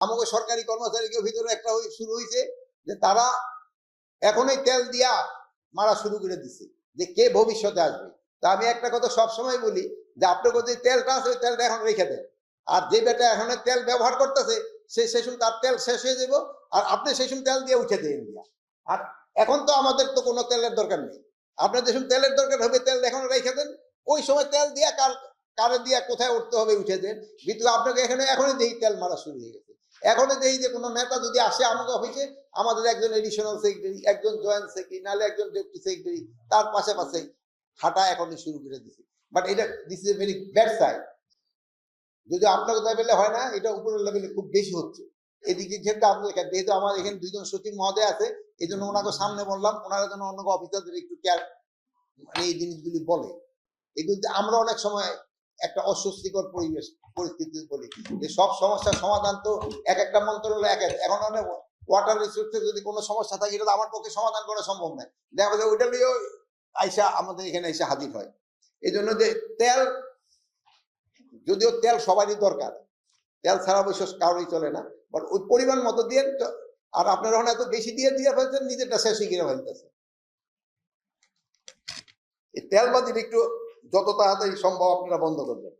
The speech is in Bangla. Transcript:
আমাকে সরকারি কর্মচারীদের ভিতরে একটা শুরু হয়েছে যে তারা এখনই তেল দিয়া মারা শুরু করে দিছে যে কে ভবিষ্যতে আসবে। তা আমি একটা কথা সবসময় বলি যে আপনার যে তেলটা আছে ওই তেলটা এখন রেখে দেন, আর যে বেটা এখন তেল ব্যবহার করতেছে সে সেসব তার তেল শেষ হয়ে যাব, আর আপনি সেসব তেল দিয়ে উঠে দেন দিয়া। আর এখন তো আমাদের তো কোনো তেলের দরকার নেই, আপনার যেসব তেলের দরকার হবে তেল এখন রেখে দেন, ওই সময় তেল দিয়া কারে দিয়া কোথায় উঠতে হবে উঠে দেন। কিন্তু আপনাকে এখানে এখনই দেখি তেল মারা শুরু হয়ে গেছে। এখনই দেখি যে কোনো নেতা যদি আসে আমাকে অফিসে, আমাদের একজন এডিশনাল সেক্রেটারি, একজন জয়েন্ট সেক্রেটারি, নাহলে একজন ডেপুটি সেক্রেটারি তার পাশে পাশে হাঁটা এখনই শুরু করে দিছে। বাট এটা this is a very bad side. যদি আপনার লেভেলে হয় না, এটা উপরের লেভেলে খুব বেশি হচ্ছে। এদিকে ক্ষেত্রে আপনাদের ক্ষেত্রে যেহেতু আমার এখানে দুইজন সচিব মহোদয় আছে, এই জন্য ওনাকে সামনে বললাম, ওনারা যেন অন্য অফিসারদের একটু কেয়ার মানে এই জিনিসগুলি বলে। এগুলি আমরা অনেক সময় একটা অস্বস্তিকর পরিবেশ পরিস্থিতি বলি যে সব সমস্যার সমাধান তো এক একটা মন্ত্রণালয় এক এখন অনেক ওয়াটার রিসোর্সে যদি কোনো সমস্যা থাকে এটা আমার পক্ষে সমাধান করা সম্ভব নয়, দেখা যায় ওইটা নিয়েও আইসা আমাদের এখানে এসে হাজির হয়। এই জন্য যে তেল, যদিও তেল সবারই দরকার, তেল ছাড়া অবশ্য কারোরই চলে না, বাট ওই পরিমাণ মতো দিয়ে, আর আপনারা এখন এত বেশি দিয়ে দিয়ে ফেলছেন নিজেরটা শেষে গিয়ে ফেলতেছে। এই তেলবাজির একটু যত তাড়াতাড়ি সম্ভব আপনারা বন্ধ করবেন।